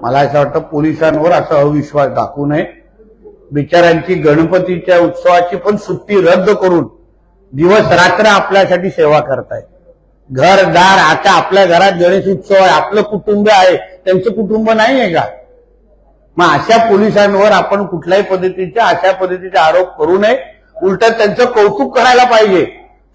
मला असं वाटतं पोलिसांवर असा अविश्वास दाखवू नये. बिचाऱ्यांची गणपतीच्या उत्सवाची पण सुट्टी रद्द करून दिवस रात्र आपल्यासाठी सेवा करतायत. घरदार, आता आपल्या घरात गणेश उत्सव आहे, आपलं कुटुंब आहे, त्यांचं कुटुंब नाही आहे का? मग अशा पोलिसांवर आपण कुठल्याही पद्धतीचे अशा पद्धतीचे आरोप करू नये. उलट त्यांचं कौतुक करायला पाहिजे.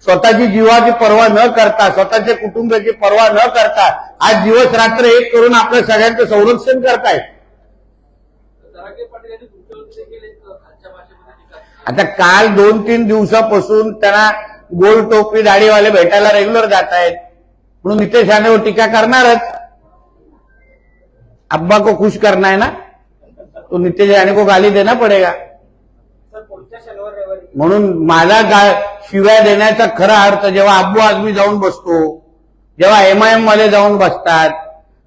स्वतःची जीवाची पर्वा न करता, स्वतःच्या कुटुंबाची पर्वा न करता आज दिवस रात्र एक करून आपल्या सगळ्यांचं संरक्षण करतायत. आता काल 2-3 दिवसापासून त्यांना गोल टोपी दाढीवाले भेटायला रेग्युलर जात आहेत म्हणून नितेश राणेवर टीका करणारच. अब्बा को खुश करना है ना, तो नितेश राणे को गाली देना पडेगा. म्हणून मला शिव्या देण्याचा खरा अर्थ जेव्हा अब्बू आझमी जाऊन बसतो, जेव्हा MIM वाले जाऊन बसतात,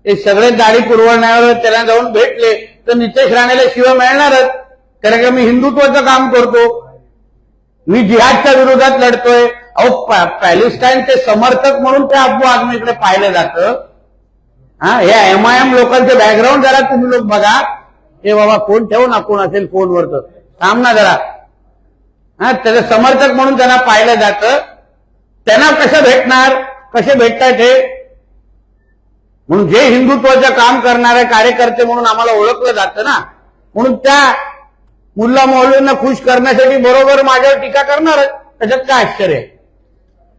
ते सगळे दाढी पुरवण्यावर त्यांना जाऊन भेटले तर नितेश राणेला शिव्या मिळणारच. कारण की मी हिंदुत्वाचं काम करतो, मी जिहादच्या विरोधात लढतोय. अहो पॅलेस्टाईनचे समर्थक म्हणून त्या अब्बू आझमीकडे पाहिलं जातं. हे MIM लोकांचे बॅकग्राऊंड जरा तुम्ही लोक बघा. हे बाबा फोन ठेवू ना, कोण असेल फोनवर तर थांब ना जरा. त्याचे समर्थक म्हणून त्यांना पाहिलं जातं. त्यांना कसं भेटणार, कसे भेटतात हे? म्हणून जे हिंदुत्वाचं काम करणारे कार्यकर्ते म्हणून आम्हाला ओळखलं जातं ना, म्हणून त्या मुल्ला मौलवींना खुश करण्यासाठी बरोबर माझ्यावर टीका करणारच. त्याच्यात काय आश्चर्य आहे?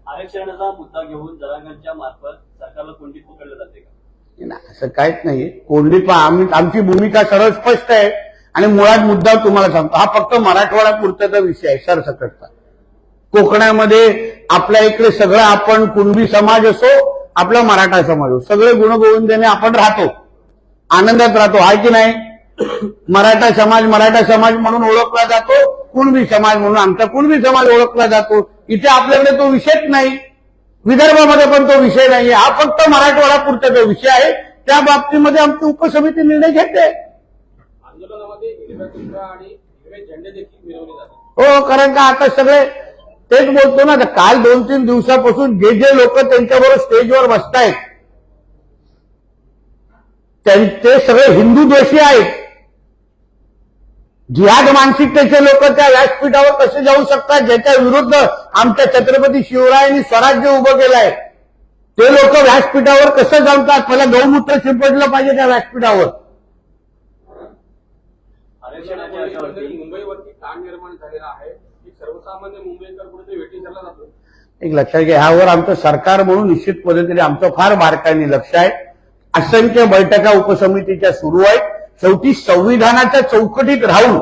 आरक्षणाचा मुद्दा घेऊन जरांगांच्या मार्फत सरकारला कोंडीत पकडलं जाते का? असं काहीच नाहीये. कोंडीत आमची भूमिका सरळ स्पष्ट आहे आणि मुळात मुद्दा तुम्हाला सांगतो, हा फक्त मराठवाडा पुरताचा विषय आहे सरसकटचा. कोकणामध्ये आपल्या इकडे सगळं आपण कुणबी समाज असो, आपला मराठा समाज असो, सगळे गुणगोविंदाने आपण राहतो, आनंदात राहतो, आहे की नाही? मराठा समाज म्हणून ओळखला जातो, कुणबी समाज म्हणून आमचा कुणबी समाज ओळखला जातो. इथे आपल्याकडे तो विषयच नाही. विदर्भामध्ये पण तो विषय नाही. हा फक्त मराठवाडा पुरताचा विषय आहे. त्या बाबतीमध्ये आमची उपसमिती निर्णय घेते. आंदोलनामध्ये आणि झेंडे देखील मिरवले जातात. हो, कारण का आता सगळे तेच बोलतो ना. काल 2-3 दिवसापासून जे लोक त्यांच्याबरोबर स्टेजवर बसतायत ते सगळे हिंदू द्वेषी आहेत. जिहाद मानसिकतेचे लोक त्या व्यासपीठावर कसे जाऊ शकतात, ज्याच्या विरुद्ध आमच्या छत्रपती शिवरायांनी स्वराज्य उभं केलंय, ते लोक व्यासपीठावर कसं जमतात? मला गौमूत्र शिंपडलं पाहिजे त्या व्यासपीठावर. मुंबईवरती ताण निर्माण झालेला आहे की सर्वसामान्य मुंबईकर कुठेतरी वेठीला जातो. एक लक्षात घ्या, ह्यावर आमचं सरकार म्हणून निश्चित पद्धतीने आमचं फार बारकाईने लक्ष आहे. असंख्य बैठका उपसमितीच्या सुरू आहेत. शेवटी संविधानाच्या चौकटीत राहून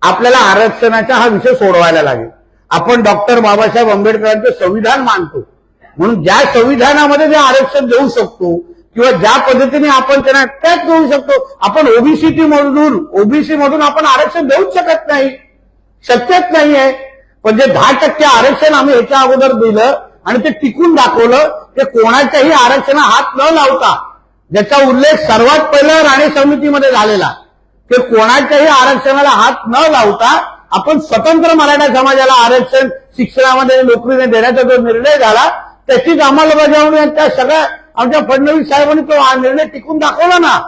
आपल्याला आरक्षणाचा हा विषय सोडवायला लागेल. आपण डॉक्टर बाबासाहेब आंबेडकरांचं संविधान मानतो म्हणून ज्या संविधानामध्ये जे आरक्षण देऊ शकतो किंवा ज्या पद्धतीने आपण त्यांना टॅक्स देऊ शकतो, आपण ओबीसी मधून आपण आरक्षण देऊच शकत नाही, शक्यच नाहीये. पण जे 10% आरक्षण आम्ही ह्याच्या अगोदर दिलं आणि ते टिकून दाखवलं, ते कोणाच्याही आरक्षणा हात न लावता, ज्याचा उल्लेख सर्वात पहिला राणे समितीमध्ये झालेला, ते कोणाच्याही आरक्षणाला हात न लावता आपण स्वतंत्र मराठा समाजाला आरक्षण शिक्षणामध्ये नोकरीने देण्याचा जो निर्णय झाला त्याचीच अंमलबजावणी त्या सगळ्या आमच्या फडणवीस साहेबांनी तो निर्णय टिकून दाखवला ना.